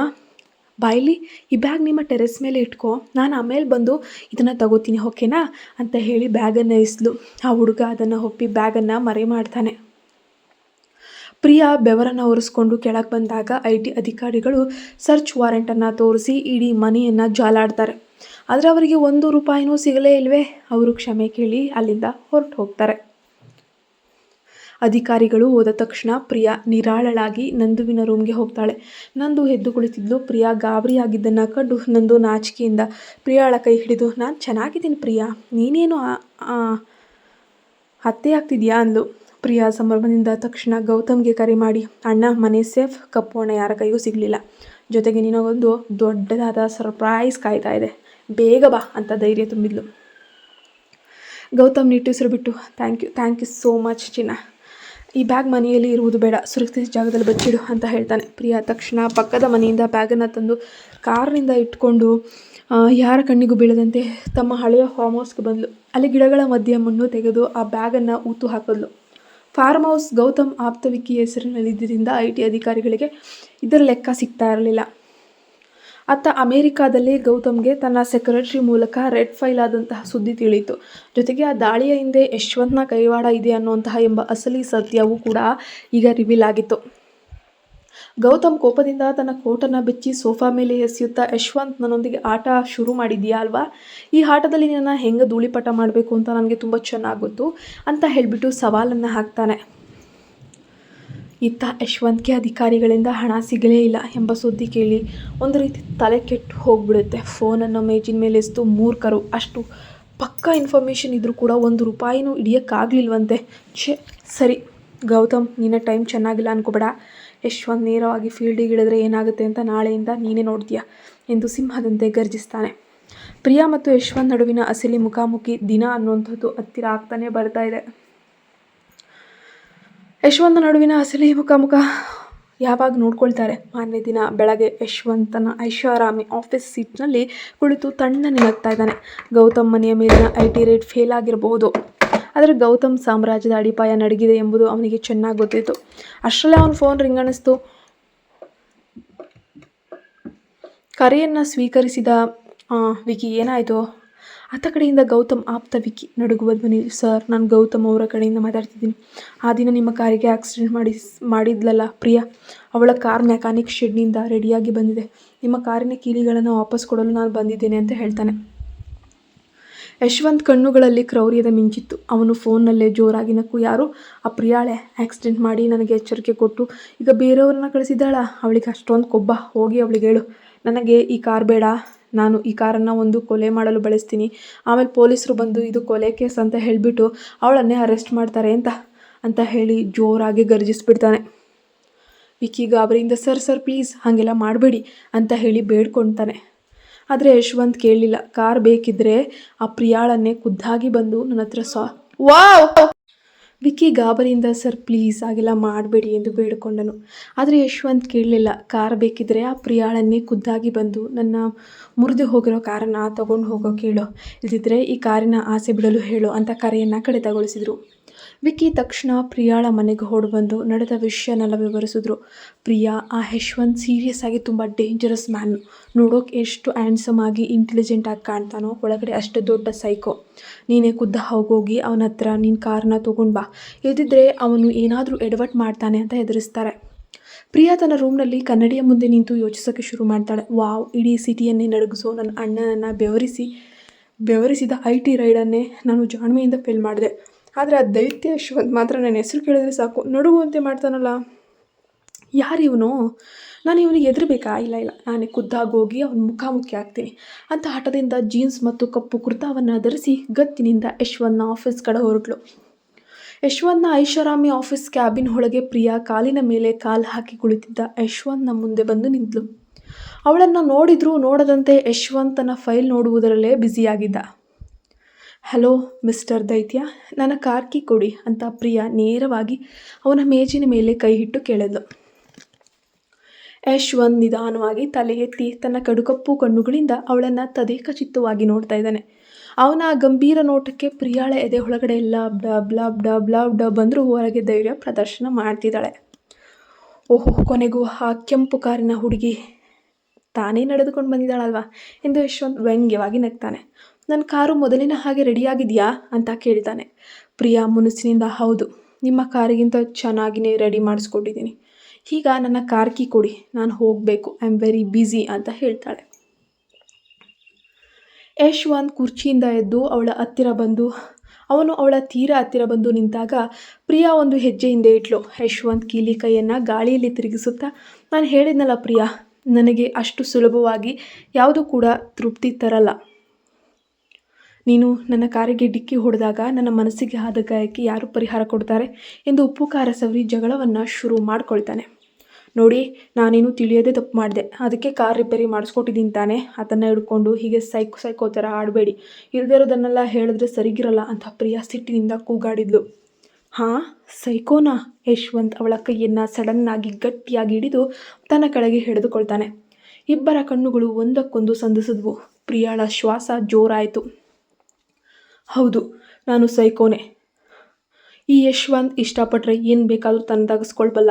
ಬಾಯ್ಲಿ, ಈ ಬ್ಯಾಗ್ ನಿಮ್ಮ ಟೆರೆಸ್ ಮೇಲೆ ಇಟ್ಕೋ, ನಾನು ಆಮೇಲೆ ಬಂದು ಇದನ್ನು ತಗೋತೀನಿ, ಓಕೆನಾ ಅಂತ ಹೇಳಿ ಬ್ಯಾಗನ್ನು ಇಸ್ಲು. ಆ ಹುಡುಗ ಅದನ್ನು ಒಪ್ಪಿ ಬ್ಯಾಗನ್ನು ಮರೆ ಮಾಡ್ತಾನೆ. ಪ್ರಿಯಾ ಬೆವರನ್ನು ಒರೆಸ್ಕೊಂಡು ಕೆಳಗೆ ಬಂದಾಗ IT ಅಧಿಕಾರಿಗಳು ಸರ್ಚ್ ವಾರೆಂಟನ್ನು ತೋರಿಸಿ ಇಡೀ ಮನೆಯನ್ನು ಜಾಲಾಡ್ತಾರೆ. ಆದರೆ ಅವರಿಗೆ 1 ರೂಪಾಯಿನೂ ಸಿಗಲೇ ಇಲ್ವೇ. ಅವರು ಕ್ಷಮೆ ಕೇಳಿ ಅಲ್ಲಿಂದ ಹೊರಟು ಹೋಗ್ತಾರೆ. ಅಧಿಕಾರಿಗಳು ಹೋದ ತಕ್ಷಣ ಪ್ರಿಯಾ ನಿರಾಳಳಾಗಿ ನಂದುವಿನ ರೂಮ್ಗೆ ಹೋಗ್ತಾಳೆ. ನಂದು ಎದ್ದು ಕುಳಿತಿದ್ಲು. ಪ್ರಿಯಾ ಗಾಬರಿಯಾಗಿದ್ದನ್ನು ಕಂಡು ನಂದು ನಾಚಿಕೆಯಿಂದ ಪ್ರಿಯಾಳ ಕೈ ಹಿಡಿದು, ನಾನು ಚೆನ್ನಾಗಿದ್ದೀನಿ ಪ್ರಿಯಾ, ನೀನೇನು ಹತ್ಯೆ ಆಗ್ತಿದ್ಯಾ ಅಂದ್ಲು. ಪ್ರಿಯಾ ಸಂಭ್ರಮದಿಂದ ತಕ್ಷಣ ಗೌತಮ್ಗೆ ಕರೆ ಮಾಡಿ, ಅಣ್ಣ ಮನೆ ಸೇಫ್, ಕಪ್ಪು ಹಣ ಯಾರ ಕೈಗೂ ಸಿಗಲಿಲ್ಲ, ಜೊತೆಗೆ ನಿನಗೊಂದು ದೊಡ್ಡದಾದ ಸರ್ಪ್ರೈಸ್ ಕಾಯ್ತಾ ಇದೆ, ಬೇಗ ಬಾ ಅಂತ ಧೈರ್ಯ ತುಂಬಿದ್ಲು. ಗೌತಮ್ ನಿಟ್ಟುಸಿರು ಬಿಟ್ಟು, ಥ್ಯಾಂಕ್ ಯು ಸೋ ಮಚ್ ಚಿನ್ನ, ಈ ಬ್ಯಾಗ್ ಮನೆಯಲ್ಲಿ ಇರುವುದು ಬೇಡ, ಸುರಕ್ಷಿತ ಜಾಗದಲ್ಲಿ ಬಚ್ಚಿಡು ಅಂತ ಹೇಳ್ತಾನೆ. ಪ್ರಿಯಾ ತಕ್ಷಣ ಪಕ್ಕದ ಮನೆಯಿಂದ ಬ್ಯಾಗನ್ನು ತಂದು ಕಾರ್ನಿಂದ ಇಟ್ಕೊಂಡು ಯಾರ ಕಣ್ಣಿಗೂ ಬೀಳದಂತೆ ತಮ್ಮ ಹಳೆಯ ಫಾರ್ಮ್ ಹೌಸ್ಗೆ ಬಂದಳು. ಅಲ್ಲಿ ಗಿಡಗಳ ಮಧ್ಯೆ ಮಣ್ಣು ತೆಗೆದು ಆ ಬ್ಯಾಗನ್ನು ಊತು ಹಾಕಿದ್ಲು. ಫಾರ್ಮ್ ಹೌಸ್ ಗೌತಮ್ ಆಪ್ತವಿಕ್ಕಿ ಹೆಸರಿನಲ್ಲಿದ್ದರಿಂದ IT ಅಧಿಕಾರಿಗಳಿಗೆ ಇದರ ಲೆಕ್ಕ ಸಿಗ್ತಾ ಇರಲಿಲ್ಲ. ಅತ್ತ ಅಮೆರಿಕಾದಲ್ಲಿ ಗೌತಮ್ಗೆ ತನ್ನ ಸೆಕ್ರೆಟರಿ ಮೂಲಕ ರೆಡ್ ಫೈಲ್ ಆದಂತಹ ಸುದ್ದಿ ತಿಳಿಯಿತು. ಜೊತೆಗೆ ಆ ದಾಳಿಯ ಹಿಂದೆ ಯಶವಂತನ ಕೈವಾಡ ಇದೆ ಅನ್ನುವಂತಹ ಎಂಬ ಅಸಲಿ ಸತ್ಯವೂ ಕೂಡ ಈಗ ರಿವೀಲ್ ಆಗಿತ್ತು. ಗೌತಮ್ ಕೋಪದಿಂದ ತನ್ನ ಕೋಟನ್ನು ಬೆಚ್ಚಿ ಸೋಫಾ ಮೇಲೆ ಎಸೆಯುತ್ತಾ, ಯಶವಂತ್, ನನ್ನೊಂದಿಗೆ ಆಟ ಶುರು ಮಾಡಿದೀಯಾ ಅಲ್ವಾ, ಈ ಆಟದಲ್ಲಿ ನನ್ನ ಹೆಂಗೆ ಧೂಳಿಪಟ ಮಾಡಬೇಕು ಅಂತ ನನಗೆ ತುಂಬ ಚೆನ್ನಾಗಿ ಗೊತ್ತು ಅಂತ ಹೇಳಿಬಿಟ್ಟು ಸವಾಲನ್ನು ಹಾಕ್ತಾನೆ. ಇತ್ತ ಯಶವಂತ್ಗೆ ಅಧಿಕಾರಿಗಳಿಂದ ಹಣ ಸಿಗಲೇ ಇಲ್ಲ ಎಂಬ ಸುದ್ದಿ ಕೇಳಿ ಒಂದು ರೀತಿ ತಲೆ ಕೆಟ್ಟು ಹೋಗ್ಬಿಡುತ್ತೆ. ಫೋನನ್ನು ಮೇಜಿನ ಮೇಲೆ ಎಸ್ತು, ಮೂರ್ಖರು, ಅಷ್ಟು ಪಕ್ಕಾ ಇನ್ಫಾರ್ಮೇಷನ್ ಇದ್ದರೂ ಕೂಡ 1 ರೂಪಾಯಿನೂ ಹಿಡಿಯೋಕ್ಕಾಗಲಿಲ್ವಂತೆ. ಸರಿ ಗೌತಮ್, ನಿನ್ನ ಟೈಮ್ ಚೆನ್ನಾಗಿಲ್ಲ ಅನ್ಕೋಬೇಡ, ಯಶವಂತ್ ನೇರವಾಗಿ ಫೀಲ್ಡಿಗೆ ಇಳಿದ್ರೆ ಏನಾಗುತ್ತೆ ಅಂತ ನಾಳೆಯಿಂದ ನೀನೇ ನೋಡ್ತೀಯ ಎಂದು ಸಿಂಹದಂತೆ ಗರ್ಜಿಸ್ತಾನೆ. ಪ್ರಿಯಾ ಮತ್ತು ಯಶವಂತ್ ನಡುವಿನ ಅಸಲಿ ಮುಖಾಮುಖಿ ದಿನ ಅನ್ನುವಂಥದ್ದು ಹತ್ತಿರ ಆಗ್ತಾನೆ ಬರ್ತಾ ಇದೆ. ಯಶವಂತ ನಡುವಿನ ಅಸಲಿ ಮುಖಾಮುಖ ಯಾವಾಗ ನೋಡ್ಕೊಳ್ತಾರೆ? ಮಾರನೇ ದಿನ ಬೆಳಗ್ಗೆ ಯಶವಂತನ ಐಷಾರಾಮಿ ಆಫೀಸ್ ಸೀಟ್ನಲ್ಲಿ ಕುಳಿತು ತಣ್ಣನೆ ನಗ್ತಾ ಇದ್ದಾನೆ. ಗೌತಮ್ ಮನೆಯ ಮೇಲಿನ IT ರೇಟ್ ಫೇಲ್ ಆಗಿರಬಹುದು, ಆದರೆ ಗೌತಮ್ ಸಾಮ್ರಾಜ್ಯದ ಅಡಿಪಾಯ ನಡಗಿದೆ ಎಂಬುದು ಅವನಿಗೆ ಚೆನ್ನಾಗಿ ಗೊತ್ತಿತ್ತು. ಅಷ್ಟರಲ್ಲೇ ಅವನ ಫೋನ್ ರಿಂಗ್ ಅನ್ನಿಸ್ತು. ಕರೆಯನ್ನು ಸ್ವೀಕರಿಸಿದ ವಿಕಿ, ಏನಾಯಿತು? ಆತ ಕಡೆಯಿಂದ ಗೌತಮ್ ಆಪ್ತ ವಿಕಿ ನಡುಗುವ ಧ್ವನಿ, ಸರ್, ನಾನು ಗೌತಮ್ ಅವರ ಕಡೆಯಿಂದ ಮಾತಾಡ್ತಿದ್ದೀನಿ. ಆ ದಿನ ನಿಮ್ಮ ಕಾರಿಗೆ ಆಕ್ಸಿಡೆಂಟ್ ಮಾಡಿದ್ಲಲ್ಲ ಪ್ರಿಯಾ, ಅವಳ ಕಾರ್ ಮೆಕ್ಯಾನಿಕ್ ಶೆಡ್ನಿಂದ ರೆಡಿಯಾಗಿ ಬಂದಿದೆ. ನಿಮ್ಮ ಕಾರಿನ ಕೀಲಿಗಳನ್ನು ವಾಪಸ್ ಕೊಡಲು ನಾನು ಬಂದಿದ್ದೇನೆ ಅಂತ ಹೇಳ್ತಾನೆ. ಯಶವಂತ್ ಕಣ್ಣುಗಳಲ್ಲಿ ಕ್ರೌರ್ಯದ ಮಿಂಚಿತ್ತು. ಅವನು ಫೋನ್ನಲ್ಲೇ ಜೋರಾಗಿ ನಕ್ಕು, ಯಾರು? ಆ ಪ್ರಿಯಾಳೆ ಆಕ್ಸಿಡೆಂಟ್ ಮಾಡಿ ನನಗೆ ಎಚ್ಚರಿಕೆ ಕೊಟ್ಟು ಈಗ ಬೇರೆಯವ್ರನ್ನ ಕಳಿಸಿದ್ದಾಳ. ಅವಳಿಗೆ ಅಷ್ಟೊಂದು ಕೊಬ್ಬ, ಹೋಗಿ ಅವಳಿಗೆ ಹೇಳು, ನನಗೆ ಈ ಕಾರ್ ಬೇಡ, ನಾನು ಈ ಕಾರನ್ನು ಒಂದು ಕೊಲೆ ಮಾಡಲು ಬಳಸ್ತೀನಿ, ಆಮೇಲೆ ಪೊಲೀಸರು ಬಂದು ಇದು ಕೊಲೆ ಕೇಸ್ ಅಂತ ಹೇಳಿಬಿಟ್ಟು ಅವಳನ್ನೇ ಅರೆಸ್ಟ್ ಮಾಡ್ತಾರೆ ಅಂತ ಹೇಳಿ ಜೋರಾಗಿ ಗರ್ಜಿಸ್ಬಿಡ್ತಾನೆ. ವಿಕಿ ಗಾಬರಿಯಿಂದ, ಸರ್ ಪ್ಲೀಸ್ ಹಾಗೆಲ್ಲ ಮಾಡಬೇಡಿ ಅಂತ ಹೇಳಿ ಬೇಡ್ಕೊಳ್ತಾನೆ. ಆದರೆ ಯಶವಂತ್ ಕೇಳಲಿಲ್ಲ. ಕಾರ್ ಬೇಕಿದ್ದರೆ ಆ ಪ್ರಿಯಾಳನ್ನೇ ಖುದ್ದಾಗಿ ಬಂದು ನನ್ನ ಹತ್ರ ವಾವ್! ವಿಕಿ ಗಾಬರಿಯಿಂದ, ಸರ್ ಪ್ಲೀಸ್ ಹಾಗೆಲ್ಲ ಮಾಡಬೇಡಿ ಎಂದು ಬೇಡಿಕೊಂಡನು. ಆದರೆ ಯಶವಂತ್ ಕೇಳಲಿಲ್ಲ. ಕಾರ್ ಬೇಕಿದ್ದರೆ ಆ ಪ್ರಿಯಾಳನ್ನೇ ಖುದ್ದಾಗಿ ಬಂದು ನನ್ನ ಮುರಿದು ಹೋಗಿರೋ ಕಾರನ್ನು ತಗೊಂಡು ಹೋಗೋ ಕೇಳು, ಇಲ್ದಿದ್ರೆ ಈ ಕಾರಿನ ಆಸೆ ಬಿಡಲು ಹೇಳು ಅಂತ ಕರೆಯನ್ನು ಕಡಿತಗೊಳಿಸಿದರು. ವಿಕಿ ತಕ್ಷಣ ಪ್ರಿಯಾಳ ಮನೆಗೆ ಹೊರಬಂದು ನಡೆದ ವಿಷಯನೆಲ್ಲ ವಿವರಿಸಿದ್ರು. ಪ್ರಿಯಾ, ಆ ಯಶವಂತ್ ಸೀರಿಯಸ್ ಆಗಿ ತುಂಬ ಡೇಂಜರಸ್ ಮ್ಯಾನು, ನೋಡೋಕೆ ಎಷ್ಟು ಹ್ಯಾಂಡ್ಸಮ್ ಆಗಿ ಇಂಟೆಲಿಜೆಂಟ್ ಆಗಿ ಕಾಣ್ತಾನೋ ಒಳಗಡೆ ಅಷ್ಟು ದೊಡ್ಡ ಸೈಕೋ. ನೀನೇ ಖುದ್ದು ಹೋಗಿ ಅವನ ಹತ್ರ ನಿನ್ನ ಕಾರನ್ನ ತೊಗೊಂಡು ಬಾ, ಇಲ್ದಿದ್ರೆ ಅವನು ಏನಾದರೂ ಎಡವಟ್ ಮಾಡ್ತಾನೆ ಅಂತ ಹೆದರಿಸ್ತಾರೆ. ಪ್ರಿಯಾ ತನ್ನ ರೂಮ್ನಲ್ಲಿ ಕನ್ನಡಿಯ ಮುಂದೆ ನಿಂತು ಯೋಚಿಸೋಕ್ಕೆ ಶುರು ಮಾಡ್ತಾಳೆ. ವಾವ್, ಇಡೀ ಸಿಟಿಯನ್ನೇ ನಡುಗಿಸೋ ನನ್ನ ಅಣ್ಣನನ್ನು ಬೆವರಿಸಿದ IT ರೈಡನ್ನೇ ನಾನು ಜಾಣ್ಮೆಯಿಂದ ಫೇಲ್ ಮಾಡಿದೆ. ಆದರೆ ಆ ದೈತ್ಯ ಯಶವಂತ್ ಮಾತ್ರ ನನ್ನ ಹೆಸರು ಕೇಳಿದ್ರೆ ಸಾಕು ನಡುಗುವಂತೆ ಮಾಡ್ತಾನಲ್ಲ. ಯಾರಿವನು? ನಾನು ಇವನಿಗೆ ಹೆದರಬೇಕಾ? ಇಲ್ಲ, ನಾನೇ ಖುದ್ದಾಗಿ ಹೋಗಿ ಅವನ ಮುಖಾಮುಖಿ ಆಗ್ತೀನಿ ಅಂತ ಹಠದಿಂದ ಜೀನ್ಸ್ ಮತ್ತು ಕಪ್ಪು ಕುರ್ತಾವನ್ನು ಧರಿಸಿ ಗತ್ತಿನಿಂದ ಯಶವಂತನ ಆಫೀಸ್ ಕಡೆ ಹೊರಟಳು. ಯಶವಂತನ ಐಷಾರಾಮಿ ಆಫೀಸ್ ಕ್ಯಾಬಿನ್ ಒಳಗೆ ಪ್ರಿಯಾ ಕಾಲಿನ ಮೇಲೆ ಕಾಲು ಹಾಕಿ ಕುಳಿತಿದ್ದ ಯಶವಂತನ ಮುಂದೆ ಬಂದು ನಿಂತಳು. ಅವಳನ್ನು ನೋಡಿದ್ರೂ ನೋಡದಂತೆ ಯಶವಂತನ ಫೈಲ್ ನೋಡುವುದರಲ್ಲೇ ಬ್ಯುಸಿಯಾಗಿದ್ದ. ಹಲೋ ಮಿಸ್ಟರ್ ದೈತ್ಯ, ನನ್ನ ಕಾರ್ ಕೀ ಕೊಡಿ ಅಂತ ಪ್ರಿಯಾ ನೇರವಾಗಿ ಅವನ ಮೇಜಿನ ಮೇಲೆ ಕೈ ಇಟ್ಟು ಕೇಳಿದ್ಲು. ಯಶ್ವಂತ್ ನಿಧಾನವಾಗಿ ತಲೆ ಎತ್ತಿ ತನ್ನ ಕಡುಕಪ್ಪು ಕಣ್ಣುಗಳಿಂದ ಅವಳನ್ನು ತದೇಕಚಿತ್ತವಾಗಿ ನೋಡ್ತಾ ಇದ್ದಾನೆ. ಅವನ ಗಂಭೀರ ನೋಟಕ್ಕೆ ಪ್ರಿಯಾಳ ಎದೆ ಒಳಗಡೆ ಲಬ್ ಡಬ್ ಲಬ್ ಡಬ್ ಲಬ್ ಡಬ್ ಬಂದರೂ ಹೊರಗೆ ಧೈರ್ಯ ಪ್ರದರ್ಶನ ಮಾಡ್ತಿದ್ದಾಳೆ. ಓಹೋ, ಕೊನೆಗೂ ಆ ಕೆಂಪು ಕಾರಿನ ಹುಡುಗಿ ತಾನೇ ನಡೆದುಕೊಂಡು ಬಂದಿದ್ದಾಳಲ್ವಾ ಎಂದು ಯಶ್ವಂತ್ ವ್ಯಂಗ್ಯವಾಗಿ ನಗ್ತಾನೆ. ನನ್ನ ಕಾರು ಮೊದಲಿನ ಹಾಗೆ ರೆಡಿಯಾಗಿದೆಯಾ ಅಂತ ಕೇಳ್ತಾನೆ. ಪ್ರಿಯಾ ಮುನಿಸಿನಿಂದ ಹೌದು, ನಿಮ್ಮ ಕಾರಿಗಿಂತ ಚೆನ್ನಾಗಿಯೇ ರೆಡಿ ಮಾಡಿಸ್ಕೊಟ್ಟಿದ್ದೀನಿ. ಈಗ ನನ್ನ ಕಾರ್ ಕೀ ಕೊಡಿ, ನಾನು ಹೋಗಬೇಕು, ಐ ಆಮ್ ವೆರಿ ಬ್ಯುಸಿ ಅಂತ ಹೇಳ್ತಾಳೆ. ಯಶ್ವಂತ್ ಕುರ್ಚಿಯಿಂದ ಎದ್ದು ಅವನು ಅವಳ ತೀರ ಹತ್ತಿರ ಬಂದು ನಿಂತಾಗ ಪ್ರಿಯಾ ಒಂದು ಹೆಜ್ಜೆ ಹಿಂದೆ ಇಟ್ಲು. ಯಶ್ವಂತ್ ಕೀಲಿ ಕೈಯನ್ನು ಗಾಳಿಯಲ್ಲಿ ತಿರುಗಿಸುತ್ತಾ, ನಾನು ಹೇಳಿದ್ನಲ್ಲ ಪ್ರಿಯಾ, ನನಗೆ ಅಷ್ಟು ಸುಲಭವಾಗಿ ಯಾವುದು ಕೂಡ ತೃಪ್ತಿ ತರಲ್ಲ. ನೀನು ನನ್ನ ಕಾರಿಗೆ ಡಿಕ್ಕಿ ಹೊಡೆದಾಗ ನನ್ನ ಮನಸ್ಸಿಗೆ ಆದ ಗಾಯಕ್ಕೆ ಯಾರು ಪರಿಹಾರ ಕೊಡ್ತಾರೆ ಎಂದು ಉಪ್ಪು ಖಾರ ಸವರಿ ಜಗಳವನ್ನು ಶುರು ಮಾಡ್ಕೊಳ್ತಾನೆ. ನೋಡಿ, ನಾನೇನು ತಿಳಿಯದೆ ತಪ್ಪು ಮಾಡಿದೆ, ಅದಕ್ಕೆ ಕಾರ್ ರಿಪೇರಿ ಮಾಡಿಸ್ಕೊಟ್ಟಿದ್ದೀನಿ ತಾನೆ, ಅದನ್ನು ಹಿಡ್ಕೊಂಡು ಹೀಗೆ ಸೈಕೋ ಥರ ಆಡಬೇಡಿ, ಇರೋದನ್ನೆಲ್ಲ ಹೇಳಿದ್ರೆ ಸರಿಗಿರಲ್ಲ ಅಂತ ಪ್ರಿಯಾ ಸಿಟ್ಟಿನಿಂದ ಕೂಗಾಡಿದ್ಲು. ಹಾಂ, ಸೈಕೋನಾ? ಯಶ್ವಂತ್ ಅವಳ ಕೈಯನ್ನು ಸಡನ್ನಾಗಿ ಗಟ್ಟಿಯಾಗಿ ಹಿಡಿದು ತನ್ನ ಕೆಳಗೆ ಹಿಡಿದುಕೊಳ್ತಾನೆ. ಇಬ್ಬರ ಕಣ್ಣುಗಳು ಒಂದಕ್ಕೊಂದು ಸಂಧಿಸಿದ್ವು. ಪ್ರಿಯಾಳ ಶ್ವಾಸ ಜೋರಾಯಿತು. ಹೌದು, ನಾನು ಸೈಕೋನೆ. ಈ ಯಶ್ವಂತ್ ಇಷ್ಟಪಟ್ಟರೆ ಏನು ಬೇಕಾದರೂ ತನ್ನದಾಗಿಸ್ಕೊಳ್ಬಲ್ಲ,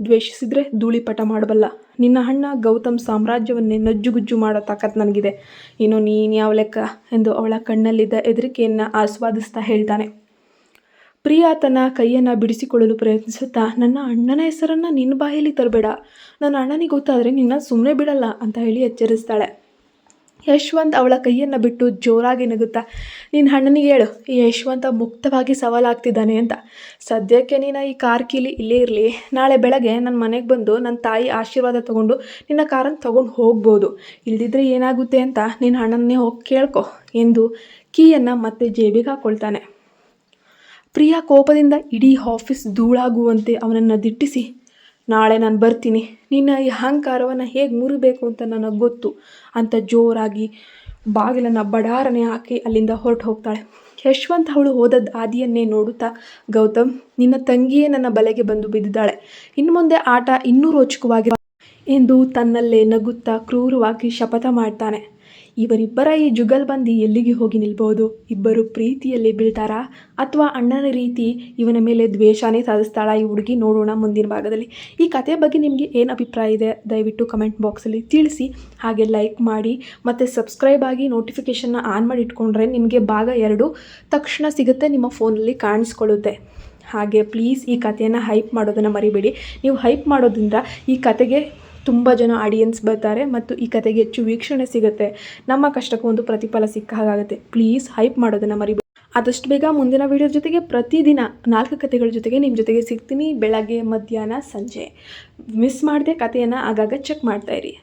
ದ್ವೇಷಿಸಿದರೆ ಧೂಳಿಪಟ ಮಾಡಬಲ್ಲ. ನಿನ್ನ ಅಣ್ಣ ಗೌತಮ್ ಸಾಮ್ರಾಜ್ಯವನ್ನೇ ನಜ್ಜುಗುಜ್ಜು ಮಾಡೋ ತಾಕತ್ತು ನನಗಿದೆ, ಇನ್ನು ನೀನು ಯಾವ ಲೆಕ್ಕ ಎಂದು ಅವಳ ಕಣ್ಣಲ್ಲಿದ್ದ ಹೆದರಿಕೆಯನ್ನು ಆಸ್ವಾದಿಸ್ತಾ ಹೇಳ್ತಾನೆ. ಪ್ರಿಯಾ ತನ್ನ ಕೈಯನ್ನು ಬಿಡಿಸಿಕೊಳ್ಳಲು ಪ್ರಯತ್ನಿಸುತ್ತಾ, ನನ್ನ ಅಣ್ಣನ ಹೆಸರನ್ನು ನಿನ್ನ ಬಾಯಲ್ಲಿ ತರಬೇಡ, ನನ್ನ ಅಣ್ಣನಿಗೆ ಗೊತ್ತಾದರೆ ನಿನ್ನ ಸುಮ್ಮನೆ ಬಿಡಲ್ಲ ಅಂತ ಹೇಳಿ ಎಚ್ಚರಿಸ್ತಾಳೆ. ಯಶ್ವಂತ್ ಅವಳ ಕೈಯನ್ನು ಬಿಟ್ಟು ಜೋರಾಗಿ ನಗುತ್ತಾ, ನಿನ್ನ ಅಣ್ಣನಿಗೆ ಹೇಳು, ಈ ಯಶ್ವಂತ ಮುಕ್ತವಾಗಿ ಸವಾಲಾಗ್ತಿದ್ದಾನೆ ಅಂತ. ಸದ್ಯಕ್ಕೆ ನೀನು ಈ ಕಾರ್ ಕೀಲಿ ಇಲ್ಲೇ ಇರಲಿ, ನಾಳೆ ಬೆಳಗ್ಗೆ ನನ್ನ ಮನೆಗೆ ಬಂದು ನನ್ನ ತಾಯಿ ಆಶೀರ್ವಾದ ತೊಗೊಂಡು ನಿನ್ನ ಕಾರನ್ನು ತೊಗೊಂಡು ಹೋಗ್ಬೋದು, ಇಲ್ದಿದ್ರೆ ಏನಾಗುತ್ತೆ ಅಂತ ನಿನ್ನ ಅಣ್ಣನ್ನೇ ಹೋಗಿ ಕೇಳ್ಕೊ ಎಂದು ಕೀಯನ್ನು ಮತ್ತೆ ಜೇಬಿಗೆ ಹಾಕ್ಕೊಳ್ತಾನೆ. ಪ್ರಿಯಾ ಕೋಪದಿಂದ ಇಡೀ ಆಫೀಸ್ ಧೂಳಾಗುವಂತೆ ಅವನನ್ನು ದಿಟ್ಟಿಸಿ, ನಾಳೆ ನಾನು ಬರ್ತೀನಿ, ನಿನ್ನ ಈ ಅಹಂಕಾರವನ್ನು ಹೇಗೆ ಮುರಿಬೇಕು ಅಂತ ನನಗೆ ಗೊತ್ತು ಅಂತ ಜೋರಾಗಿ ಬಾಗಿಲನ್ನು ಬಡಾರನೆ ಹಾಕಿ ಅಲ್ಲಿಂದ ಹೊರಟು ಹೋಗ್ತಾಳೆ. ಯಶ್ವಂತ್ ಅವಳು ಹೋದದ್ದು ಆದಿಯನ್ನೇ ನೋಡುತ್ತಾ, ಗೌತಮ್, ನಿನ್ನ ತಂಗಿಯೇ ನನ್ನ ಬಲೆಗೆ ಬಂದು ಬಿದ್ದಿದ್ದಾಳೆ, ಇನ್ನು ಮುಂದೆ ಆಟ ಇನ್ನೂ ರೋಚಕವಾಗಿ ಎಂದು ತನ್ನಲ್ಲೇ ನಗುತ್ತಾ ಕ್ರೂರವಾಗಿ ಶಪಥ ಮಾಡ್ತಾನೆ. ಇವರಿಬ್ಬರ ಈ ಜುಗಲ್ಬಂದಿ ಎಲ್ಲಿಗೆ ಹೋಗಿ ನಿಲ್ಬೋದು? ಇಬ್ಬರು ಪ್ರೀತಿಯಲ್ಲಿ ಬೀಳ್ತಾರಾ ಅಥವಾ ಅಣ್ಣನ ರೀತಿ ಇವನ ಮೇಲೆ ದ್ವೇಷನೇ ಸಾಧಿಸ್ತಾಳಾ ಈ ಹುಡುಗಿ? ನೋಡೋಣ ಮುಂದಿನ ಭಾಗದಲ್ಲಿ. ಈ ಕಥೆ ಬಗ್ಗೆ ನಿಮಗೆ ಏನು ಅಭಿಪ್ರಾಯ ಇದೆ ದಯವಿಟ್ಟು ಕಮೆಂಟ್ ಬಾಕ್ಸಲ್ಲಿ ತಿಳಿಸಿ. ಹಾಗೆ ಲೈಕ್ ಮಾಡಿ ಮತ್ತು ಸಬ್ಸ್ಕ್ರೈಬ್ ಆಗಿ ನೋಟಿಫಿಕೇಷನ್ನ ಆನ್ ಮಾಡಿ ಇಟ್ಕೊಂಡ್ರೆ ನಿಮಗೆ ಭಾಗ 2 ತಕ್ಷಣ ಸಿಗುತ್ತೆ, ನಿಮ್ಮ ಫೋನಲ್ಲಿ ಕಾಣಿಸ್ಕೊಳ್ಳುತ್ತೆ. ಹಾಗೆ ಪ್ಲೀಸ್ ಈ ಕಥೆಯನ್ನು ಹೈಪ್ ಮಾಡೋದನ್ನು ಮರಿಬೇಡಿ. ನೀವು ಹೈಪ್ ಮಾಡೋದ್ರಿಂದ ಈ ಕತೆಗೆ ತುಂಬ ಜನ ಆಡಿಯನ್ಸ್ ಬರ್ತಾರೆ ಮತ್ತು ಈ ಕತೆಗೆ ಹೆಚ್ಚು ವೀಕ್ಷಣೆ ಸಿಗುತ್ತೆ, ನಮ್ಮ ಕಷ್ಟಕ್ಕೆ ಒಂದು ಪ್ರತಿಫಲ ಸಿಕ್ಕ ಹಾಗಾಗುತ್ತೆ. ಪ್ಲೀಸ್ ಹೈಪ್ ಮಾಡೋದನ್ನು ಮರಿಬೇಡಿ. ಆದಷ್ಟು ಬೇಗ ಮುಂದಿನ ವೀಡಿಯೋ ಜೊತೆಗೆ ಪ್ರತಿದಿನ 4 ಕಥೆಗಳ ಜೊತೆಗೆ ನಿಮ್ಮ ಜೊತೆಗೆ ಸಿಗ್ತೀನಿ, ಬೆಳಗ್ಗೆ, ಮಧ್ಯಾಹ್ನ, ಸಂಜೆ. ಮಿಸ್ ಮಾಡದೆ ಕಥೆಯನ್ನು ಆಗಾಗ ಚೆಕ್ ಮಾಡ್ತಾಯಿರಿ.